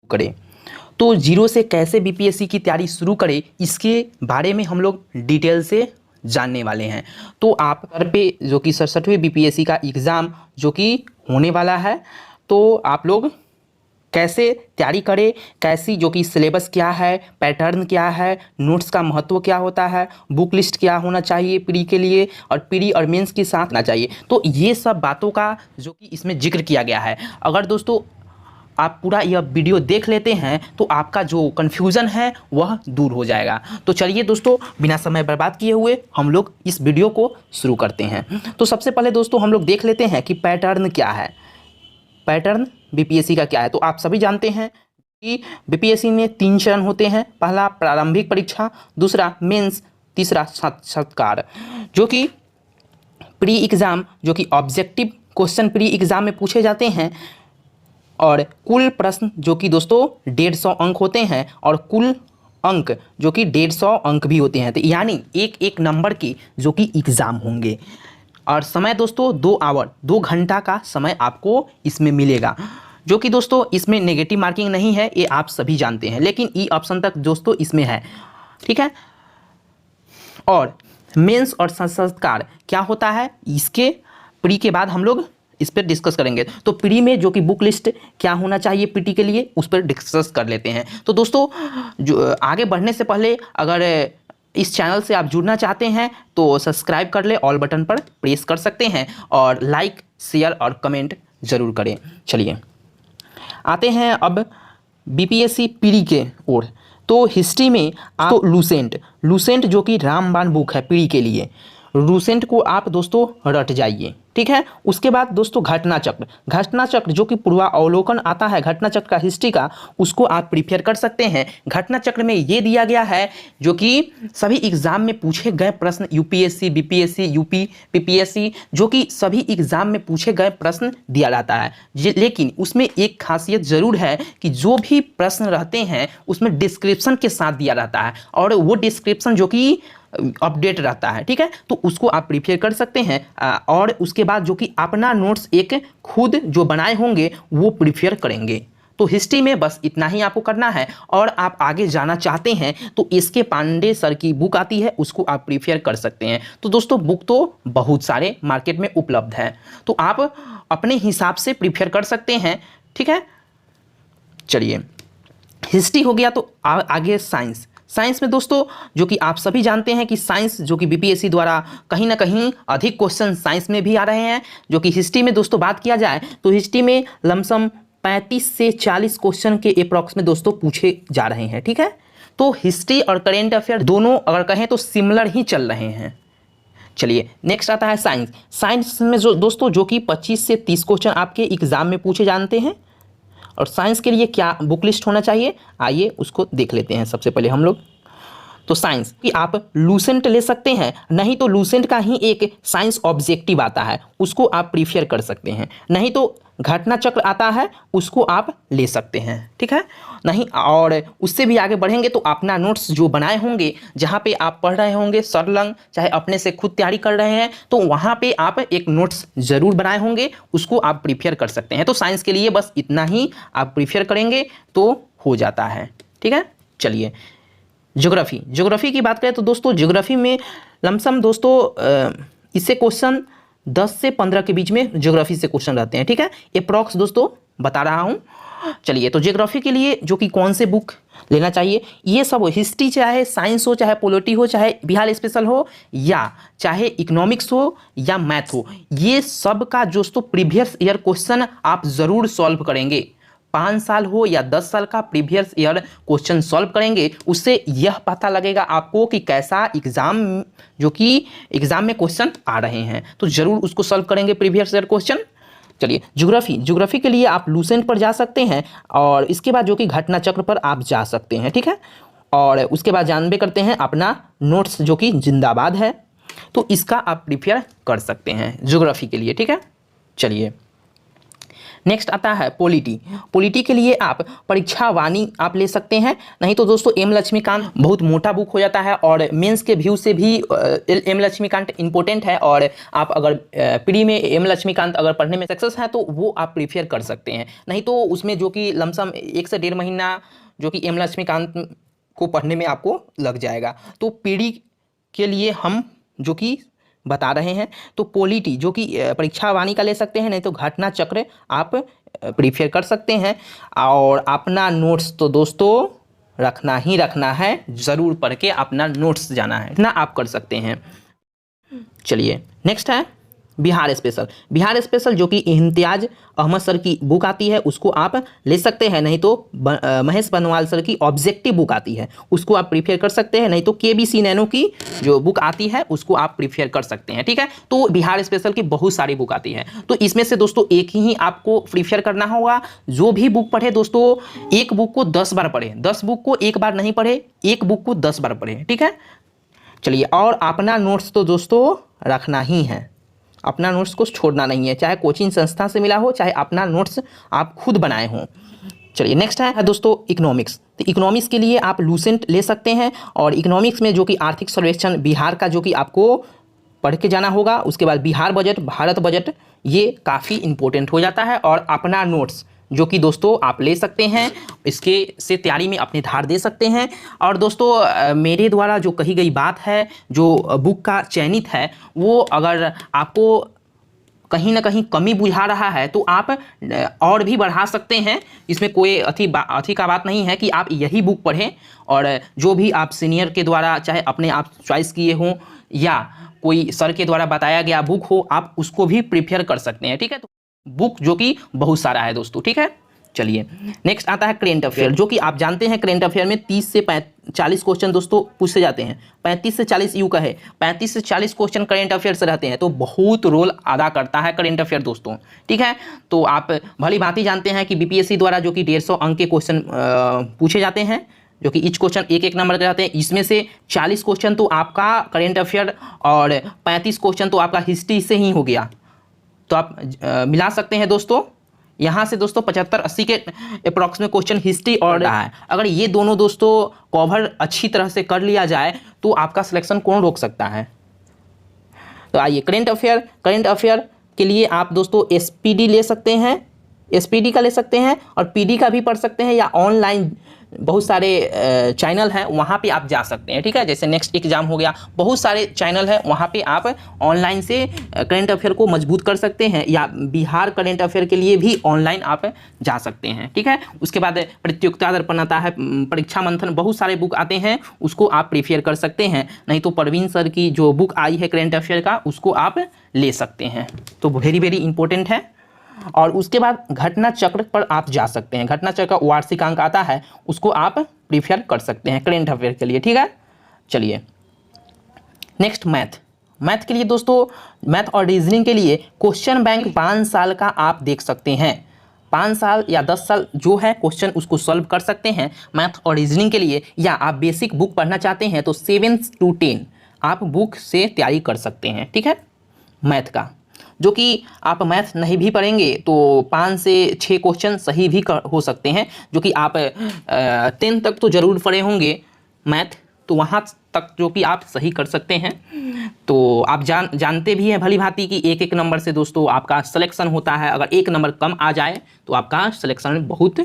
करें। तो जीरो से कैसे बीपीएससी की तैयारी शुरू करें, इसके बारे में हम लोग डिटेल से जानने वाले हैं। तो आप घर पे जो कि 67वें बीपीएससी का एग्ज़ाम जो कि होने वाला है, तो आप लोग कैसे तैयारी करें, कैसी जो कि सिलेबस क्या है, पैटर्न क्या है, नोट्स का महत्व क्या होता है, बुक लिस्ट क्या होना चाहिए प्री के लिए और प्री और मेंस के साथ ना चाहिए, तो ये सब बातों का जो कि इसमें जिक्र किया गया है। अगर दोस्तों आप पूरा यह वीडियो देख लेते हैं तो आपका जो कन्फ्यूज़न है वह दूर हो जाएगा। तो चलिए दोस्तों, बिना समय बर्बाद किए हुए हम लोग इस वीडियो को शुरू करते हैं। तो सबसे पहले दोस्तों हम लोग देख लेते हैं कि पैटर्न क्या है, पैटर्न बीपीएससी का क्या है। तो आप सभी जानते हैं कि बीपीएससी में 3 चरण होते हैं। पहला प्रारंभिक परीक्षा, दूसरा मेंस, तीसरा साक्षात्कार, जो कि प्री एग्ज़ाम जो कि ऑब्जेक्टिव क्वेश्चन प्री एग्ज़ाम में पूछे जाते हैं। और कुल प्रश्न जो कि दोस्तों 150 अंक होते हैं और कुल अंक जो कि 150 अंक भी होते हैं। तो यानी एक एक नंबर की जो कि एग्ज़ाम होंगे। और समय दोस्तों 2 आवर 2 घंटा का समय आपको इसमें मिलेगा, जो कि दोस्तों इसमें नेगेटिव मार्किंग नहीं है, ये आप सभी जानते हैं, लेकिन ई ऑप्शन तक दोस्तों इसमें है, ठीक है। और मेंस और साक्षात्कार क्या होता है, इसके प्री के बाद हम लोग इस पर डिस्कस करेंगे। तो प्री में जो कि बुक लिस्ट क्या होना चाहिए पीटी के लिए, उस पर डिस्कस कर लेते हैं। तो दोस्तों जो आगे बढ़ने से पहले अगर इस चैनल से आप जुड़ना चाहते हैं तो सब्सक्राइब कर ले, ऑल बटन पर प्रेस कर सकते हैं और लाइक शेयर और कमेंट ज़रूर करें। चलिए आते हैं अब बीपीएससी प्री के ओर। तो हिस्ट्री में आप तो लूसेंट जो कि रामबाण बुक है प्री के लिए, लूसेंट को आप दोस्तों रट जाइए, ठीक है। उसके बाद दोस्तों घटना चक्र जो कि पूर्वावलोकन आता है घटना चक्र का हिस्ट्री का, उसको आप प्रिपेयर कर सकते हैं। घटना चक्र में ये दिया गया है जो कि सभी एग्जाम में पूछे गए प्रश्न, यूपीएससी, बीपीएससी, यूपी, पीपीएससी, जो कि सभी एग्जाम में पूछे गए प्रश्न दिया जाता है। लेकिन उसमें एक खासियत ज़रूर है कि जो भी प्रश्न रहते हैं उसमें डिस्क्रिप्शन के साथ दिया जाता है, और वो डिस्क्रिप्शन जो कि अपडेट रहता है, ठीक है। तो उसको आप प्रिपेयर कर सकते हैं। और उसके बाद जो कि अपना नोट्स एक खुद जो बनाए होंगे वो प्रिपेयर करेंगे। तो हिस्ट्री में बस इतना ही आपको करना है। और आप आगे जाना चाहते हैं तो इसके पांडे सर की बुक आती है, उसको आप प्रिपेयर कर सकते हैं। तो दोस्तों बुक तो बहुत सारे मार्केट में उपलब्ध है, तो आप अपने हिसाब से प्रिपेयर कर सकते हैं, ठीक है। चलिए हिस्ट्री हो गया, तो आगे साइंस में दोस्तों जो कि आप सभी जानते हैं कि साइंस जो कि बीपीएससी द्वारा कहीं ना कहीं अधिक क्वेश्चन साइंस में भी आ रहे हैं। जो कि हिस्ट्री में दोस्तों बात किया जाए तो हिस्ट्री में लमसम 35 से 40 क्वेश्चन के अप्रॉक्स में दोस्तों पूछे जा रहे हैं, ठीक है। तो हिस्ट्री और करेंट अफेयर दोनों अगर कहें तो सिमिलर ही चल रहे हैं। चलिए नेक्स्ट आता है साइंस में जो दोस्तों जो कि 25 से 30 क्वेश्चन आपके एग्जाम में पूछे जानते हैं। और साइंस के लिए क्या बुक लिस्ट होना चाहिए, आइए उसको देख लेते हैं सबसे पहले हम लोग। तो साइंस कि आप लूसेंट ले सकते हैं, नहीं तो लूसेंट का ही एक साइंस ऑब्जेक्टिव आता है, उसको आप प्रीफर कर सकते हैं। नहीं तो घटना चक्र आता है, उसको आप ले सकते हैं, ठीक है। नहीं और उससे भी आगे बढ़ेंगे तो अपना नोट्स जो बनाए होंगे, जहाँ पे आप पढ़ रहे होंगे सरलंग, चाहे अपने से खुद तैयारी कर रहे हैं, तो वहाँ पे आप एक नोट्स ज़रूर बनाए होंगे, उसको आप प्रीफर कर सकते हैं। तो साइंस के लिए बस इतना ही आप प्रीफर करेंगे तो हो जाता है, ठीक है। चलिए ज्योग्राफी की बात करें तो दोस्तों ज्योग्राफी में लमसम दोस्तों इससे क्वेश्चन 10 से 15 के बीच में ज्योग्राफी से क्वेश्चन रहते हैं, ठीक है। अप्रॉक्स दोस्तों बता रहा हूँ। चलिए तो ज्योग्राफी के लिए जो कि कौन से बुक लेना चाहिए, ये सब हिस्ट्री चाहे साइंस हो, चाहे पॉलिटी हो, चाहे बिहार स्पेशल हो, या चाहे इकोनॉमिक्स हो या मैथ हो, ये सब का दोस्तों प्रीवियस ईयर क्वेश्चन आप ज़रूर सॉल्व करेंगे। 5 साल हो या 10 साल का प्रीवियस ईयर क्वेश्चन सॉल्व करेंगे, उससे यह पता लगेगा आपको कि कैसा एग्ज़ाम जो कि एग्ज़ाम में क्वेश्चन आ रहे हैं, तो ज़रूर उसको सॉल्व करेंगे प्रीवियस ईयर क्वेश्चन। चलिए ज्योग्राफी के लिए आप लूसेंट पर जा सकते हैं, और इसके बाद जो कि घटना चक्र पर आप जा सकते हैं, ठीक है। और उसके बाद जानबे करते हैं अपना नोट्स जो कि जिंदाबाद है, तो इसका आप प्रिपेयर कर सकते हैं ज्योग्राफी के लिए, ठीक है। चलिए नेक्स्ट आता है पॉलिटी। पॉलिटी के लिए आप परीक्षा वाणी आप ले सकते हैं, नहीं तो दोस्तों एम लक्ष्मीकांत बहुत मोटा बुक हो जाता है और मेंस के व्यू से भी एम लक्ष्मीकांत इंपॉर्टेंट है। और आप अगर प्री में एम लक्ष्मीकांत अगर पढ़ने में सक्सेस है तो वो आप प्रीफर कर सकते हैं, नहीं तो उसमें जो कि लमसम 1 से 1.5 महीना जो कि एम लक्ष्मीकांत को पढ़ने में आपको लग जाएगा। तो पीडी के लिए हम जो कि बता रहे हैं तो पॉलिटी जो कि परीक्षा वाणी का ले सकते हैं, नहीं तो घटना चक्र आप प्रीफर कर सकते हैं। और अपना नोट्स तो दोस्तों रखना ही रखना है, ज़रूर पढ़ के अपना नोट्स जाना है, इतना आप कर सकते हैं। चलिए नेक्स्ट है बिहार स्पेशल। बिहार स्पेशल जो कि इम्तियाज अहमद सर की बुक आती है उसको आप ले सकते हैं, नहीं तो महेश बनवाल सर की ऑब्जेक्टिव बुक आती है उसको आप प्रीफर कर सकते हैं, नहीं तो केबीसी नैनो की जो बुक आती है उसको आप प्रीफर कर सकते हैं। ठीक है, तो बिहार स्पेशल की बहुत सारी बुक आती है, तो इसमें से दोस्तों एक ही आपको प्रीफर करना होगा। जो भी बुक पढ़े दोस्तों, एक बुक को 10 बार पढ़े, 10 बुक को एक बार नहीं पढ़े, एक बुक को 10 बार पढ़े। ठीक है, चलिए, और अपना नोट्स तो दोस्तों रखना ही है, अपना नोट्स को छोड़ना नहीं है, चाहे कोचिंग संस्था से मिला हो चाहे अपना नोट्स आप खुद बनाए हों। चलिए नेक्स्ट है दोस्तों इकोनॉमिक्स। तो इकोनॉमिक्स के लिए आप लूसेंट ले सकते हैं, और इकोनॉमिक्स में जो कि आर्थिक सर्वेक्षण बिहार का जो कि आपको पढ़ के जाना होगा, उसके बाद बिहार बजट, भारत बजट, ये काफ़ी इंपॉर्टेंट हो जाता है। और अपना नोट्स जो कि दोस्तों आप ले सकते हैं, इसके से तैयारी में अपनी धार दे सकते हैं। और दोस्तों मेरे द्वारा जो कही गई बात है, जो बुक का चयनित है, वो अगर आपको कहीं ना कहीं कमी बुझा रहा है तो आप और भी बढ़ा सकते हैं, इसमें कोई अथी का बात नहीं है कि आप यही बुक पढ़ें। और जो भी आप सीनियर के द्वारा चाहे अपने आप चॉइस किए हों या कोई सर के द्वारा बताया गया बुक हो, आप उसको भी प्रीफर कर सकते हैं। ठीक है, तो बुक जो कि बहुत सारा है दोस्तों। ठीक है, चलिए नेक्स्ट आता है करेंट अफेयर, जो कि आप जानते हैं करेंट अफेयर में 30 से 40 क्वेश्चन दोस्तों पूछे जाते हैं। 35 से 40 यूं कहे 35 से 40 क्वेश्चन करेंट अफेयर से रहते हैं, तो बहुत रोल अदा करता है करेंट अफेयर दोस्तों। ठीक है, तो आप भली भांति जानते हैं कि बीपीएससी द्वारा जो कि 150 अंक के क्वेश्चन पूछे जाते हैं, जो कि ईच क्वेश्चन 1-1 नंबर के रहते हैं। इसमें से 40 क्वेश्चन तो आपका करेंट अफेयर और 35 क्वेश्चन तो आपका हिस्ट्री से ही हो गया, तो आप मिला सकते हैं दोस्तों। यहाँ से दोस्तों 75-80 के अप्रॉक्स में क्वेश्चन हिस्ट्री और रहा है। अगर ये दोनों दोस्तों कवर अच्छी तरह से कर लिया जाए तो आपका सिलेक्शन कौन रोक सकता है। तो आइए करेंट अफेयर के लिए आप दोस्तों एसपीडी ले सकते हैं, एसपीडी का ले सकते हैं और पीडी का भी पढ़ सकते हैं, या ऑनलाइन बहुत सारे चैनल हैं वहाँ पे आप जा सकते हैं। ठीक है, जैसे नेक्स्ट एग्जाम हो गया, बहुत सारे चैनल हैं वहाँ पे आप ऑनलाइन से करेंट अफेयर को मजबूत कर सकते हैं, या बिहार करेंट अफेयर के लिए भी ऑनलाइन आप जा सकते हैं। ठीक है, उसके बाद प्रतियोगिता दर्पण आता है, परीक्षा मंथन, बहुत सारे बुक आते हैं, उसको आप प्रीफर कर सकते हैं, नहीं तो परवीन सर की जो बुक आई है करेंट अफेयर का उसको आप ले सकते हैं, तो वेरी वेरी इंपॉर्टेंट है। और उसके बाद घटना चक्र पर आप जा सकते हैं, घटना चक्र का वार्षिक अंक आता है, उसको आप प्रीफर कर सकते हैं करेंट अफेयर के लिए। ठीक है, चलिए नेक्स्ट मैथ के लिए दोस्तों, मैथ और रीजनिंग के लिए क्वेश्चन बैंक 5 साल का आप देख सकते हैं, 5 साल या 10 साल जो है क्वेश्चन उसको सॉल्व कर सकते हैं मैथ और रीजनिंग के लिए। या आप बेसिक बुक पढ़ना चाहते हैं तो 7 to 10 आप बुक से तैयारी कर सकते हैं। ठीक है, मैथ का जो कि आप मैथ नहीं भी पढ़ेंगे तो 5 से 6 क्वेश्चन सही भी हो सकते हैं, जो कि आप 10 तक तो ज़रूर पढ़े होंगे मैथ, तो वहाँ तक जो कि आप सही कर सकते हैं। तो आप जानते भी हैं भली भांति कि 1-1 नंबर से दोस्तों आपका सिलेक्शन होता है, अगर 1 नंबर कम आ जाए तो आपका सिलेक्शन में बहुत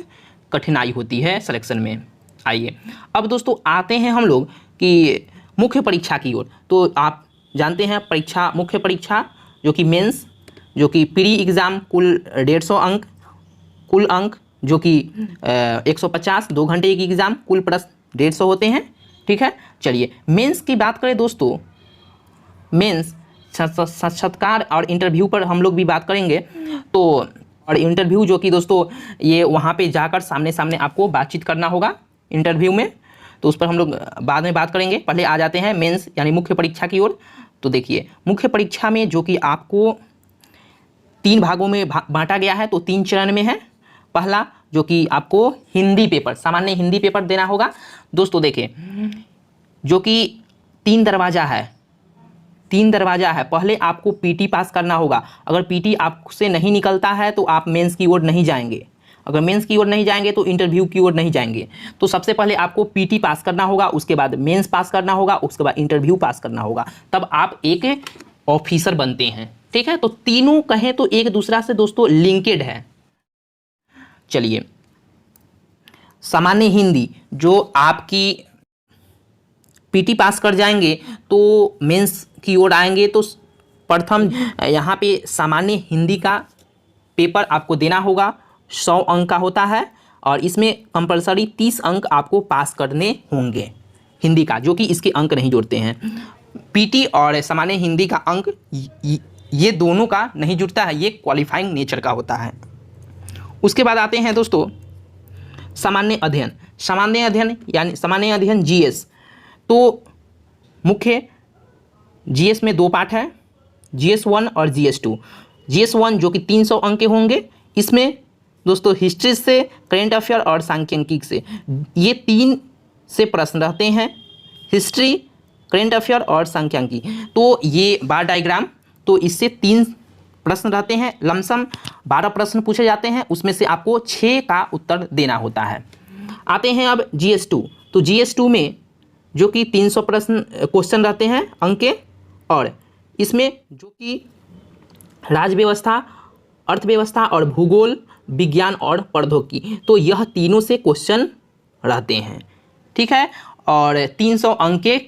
कठिनाई होती है सिलेक्शन में। आइए अब दोस्तों आते हैं हम लोग कि मुख्य परीक्षा की ओर। तो आप जानते हैं मुख्य परीक्षा जो कि मेंस, जो कि प्री एग्ज़ाम कुल 150 अंक, कुल अंक जो कि 150, 2 घंटे की एग्ज़ाम कुल प्लस 150 होते हैं। ठीक है, चलिए मेंस की बात करें दोस्तों, मेंस साक्षात्कार और इंटरव्यू पर हम लोग भी बात करेंगे। तो और इंटरव्यू जो कि दोस्तों ये वहाँ पे जाकर सामने सामने आपको बातचीत करना होगा इंटरव्यू में, तो उस पर हम लोग बाद में बात करेंगे। पहले आ जाते हैं मेंस यानी मुख्य परीक्षा की ओर। तो देखिए मुख्य परीक्षा में जो कि आपको 3 भागों में बांटा गया है, तो 3 चरण में है। पहला जो कि आपको हिंदी पेपर, सामान्य हिंदी पेपर देना होगा दोस्तों। देखिए जो कि 3 दरवाज़ा है, तीन दरवाजा है। पहले आपको पीटी पास करना होगा। अगर पीटी आपसे नहीं निकलता है तो आप मेंस की ओर नहीं जाएंगे। अगर मेंस की ओर नहीं जाएंगे तो इंटरव्यू की ओर नहीं जाएंगे। तो सबसे पहले आपको पीटी पास करना होगा, उसके बाद मेंस पास करना होगा, उसके बाद इंटरव्यू पास करना होगा, तब आप एक ऑफिसर बनते हैं। ठीक है, तो तीनों कहें तो एक दूसरा से दोस्तों लिंकेड है। चलिए, सामान्य हिंदी जो आपकी पीटी पास कर जाएंगे तो मेंस की ओर आएंगे, तो प्रथम यहाँ पे सामान्य हिंदी का पेपर आपको देना होगा। 100 अंक का होता है और इसमें कंपलसरी 30 अंक आपको पास करने होंगे हिंदी का, जो कि इसके अंक नहीं जोड़ते हैं। पीटी और सामान्य हिंदी का अंक ये दोनों का नहीं जुड़ता है, ये क्वालिफाइंग नेचर का होता है। उसके बाद आते हैं दोस्तों सामान्य अध्ययन। सामान्य अध्ययन यानी सामान्य अध्ययन जीएस। तो मुख्य जीएस में 2 पार्ट है, जीएस 1 और जीएस 2। जीएस 1 जो कि 300 अंक के होंगे, इसमें दोस्तों हिस्ट्री से, करेंट अफेयर और सांख्यिकी से ये 3 से प्रश्न रहते हैं। हिस्ट्री, करेंट अफेयर और सांख्यिकी, तो ये बार डायग्राम, तो इससे 3 प्रश्न रहते हैं। लमसम 12 प्रश्न पूछे जाते हैं, उसमें से आपको 6 का उत्तर देना होता है। आते हैं अब जीएस 2। तो जीएस 2 में जो कि 300 प्रश्न क्वेश्चन रहते हैं अंक के, और इसमें जो कि राज्य व्यवस्था, अर्थव्यवस्था और भूगोल, विज्ञान और प्रौद्योगिकी, तो यह तीनों से क्वेश्चन रहते हैं। ठीक है, और 300 अंक के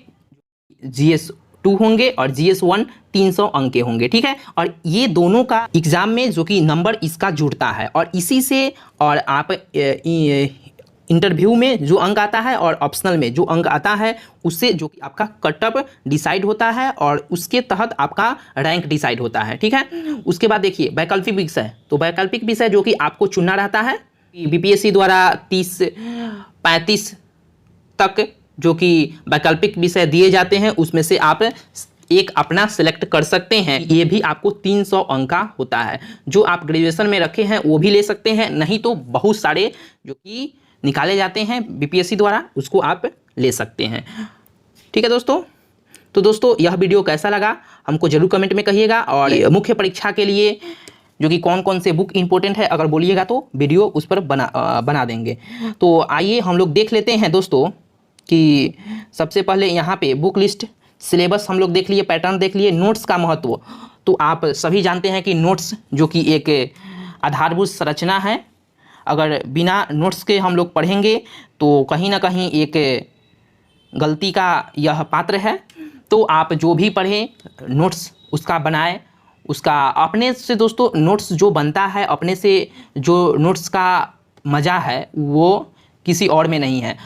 जीएस 2 होंगे और जीएस 1 300 अंक के होंगे। ठीक है, और ये दोनों का एग्जाम में जो कि नंबर इसका जुड़ता है, और इसी से और आप इंटरव्यू में जो अंक आता है और ऑप्शनल में जो अंक आता है, उससे जो कि आपका कटअप डिसाइड होता है और उसके तहत आपका रैंक डिसाइड होता है। ठीक है, उसके बाद देखिए वैकल्पिक विषय। तो वैकल्पिक विषय जो कि आपको चुनना रहता है, बीपीएससी द्वारा 30-35 तक जो कि वैकल्पिक विषय दिए जाते हैं, उसमें से आप एक अपना सिलेक्ट कर सकते हैं। ये भी आपको 300 अंक का होता है। जो आप ग्रेजुएशन में रखे हैं वो भी ले सकते हैं, नहीं तो बहुत सारे जो कि निकाले जाते हैं बीपीएससी द्वारा, उसको आप ले सकते हैं। ठीक है दोस्तों, तो दोस्तों यह वीडियो कैसा लगा हमको जरूर कमेंट में कहिएगा, और मुख्य परीक्षा के लिए जो कि कौन कौन से बुक इंपॉर्टेंट है अगर बोलिएगा तो वीडियो उस पर बना देंगे। तो आइए हम लोग देख लेते हैं दोस्तों कि सबसे पहले यहाँ पे बुक लिस्ट, सिलेबस हम लोग देख लिए, पैटर्न देख लिए, नोट्स का महत्व। तो आप सभी जानते हैं कि नोट्स जो कि एक आधारभूत संरचना है। अगर बिना नोट्स के हम लोग पढ़ेंगे तो कहीं ना कहीं एक गलती का यह पात्र है। तो आप जो भी पढ़ें नोट्स उसका बनाएं, उसका अपने से दोस्तों नोट्स जो बनता है अपने से, जो नोट्स का मज़ा है वो किसी और में नहीं है।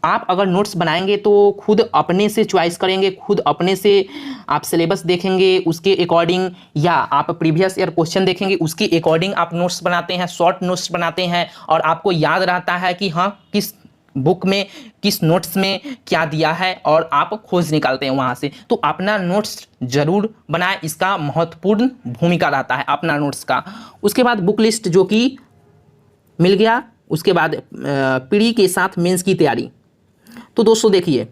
आप अगर नोट्स बनाएंगे तो खुद अपने से चॉइस करेंगे, खुद अपने से आप सिलेबस देखेंगे उसके अकॉर्डिंग, या आप प्रीवियस ईयर क्वेश्चन देखेंगे उसके अकॉर्डिंग आप नोट्स बनाते हैं, शॉर्ट नोट्स बनाते हैं, और आपको याद रहता है कि हाँ किस बुक में किस नोट्स में क्या दिया है, और आप खोज निकालते हैं वहाँ से। तो अपना नोट्स जरूर बनाएं, इसका महत्वपूर्ण भूमिका रहता है अपना नोट्स का। उसके बाद बुक लिस्ट जो कि मिल गया, उसके बाद पीडी के साथ मेंस की तैयारी। तो दोस्तों देखिए,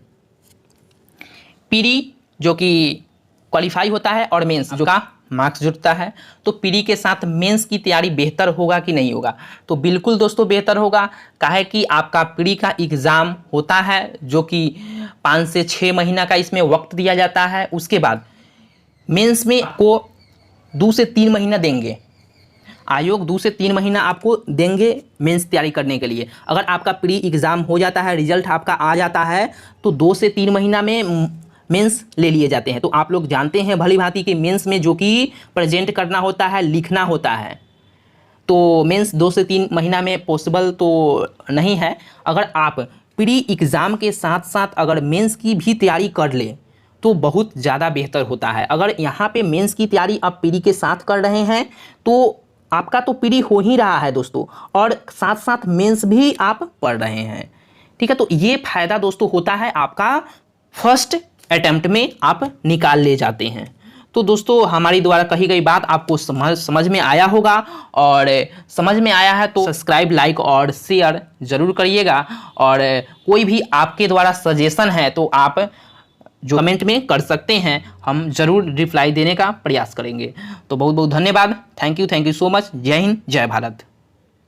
पीडी जो कि क्वालिफाई होता है और मेंस जो का मार्क्स जुड़ता है, तो पीडी के साथ मेंस की तैयारी बेहतर होगा कि नहीं होगा? तो बिल्कुल दोस्तों बेहतर होगा। काहे कि आपका पीडी का एग्ज़ाम होता है जो कि 5 से 6 महीना का इसमें वक्त दिया जाता है। उसके बाद मेंस में आपको 2 से 3 महीना देंगे, आयोग 2 से 3 महीना आपको देंगे मेंस तैयारी करने के लिए। अगर आपका प्री एग्ज़ाम हो जाता है, रिजल्ट आपका आ जाता है, तो 2 से 3 महीना में मेंस ले लिए जाते हैं। तो आप लोग जानते हैं भली भांति कि मेंस में जो कि प्रेजेंट करना होता है, लिखना होता है, तो मेंस 2 से 3 महीना में पॉसिबल तो नहीं है। अगर आप प्री एग्ज़ाम के साथ साथ अगर मेंस की भी तैयारी कर ले तो बहुत ज़्यादा बेहतर होता है। अगर यहाँ पे मेंस की तैयारी आप प्री के साथ कर रहे हैं तो आपका तो प्री हो ही रहा है दोस्तों, और साथ साथ मेंस भी आप पढ़ रहे हैं। ठीक है, तो ये फ़ायदा दोस्तों होता है आपका फर्स्ट अटेम्प्ट में आप निकाल ले जाते हैं। तो दोस्तों हमारी द्वारा कही गई बात आपको समझ में आया होगा, और समझ में आया है तो सब्सक्राइब, लाइक और शेयर ज़रूर करिएगा। और कोई भी आपके द्वारा सजेशन है तो आप जो कमेंट में कर सकते हैं, हम ज़रूर रिप्लाई देने का प्रयास करेंगे। तो बहुत बहुत धन्यवाद। Thank you so much. जय हिंद, जय भारत।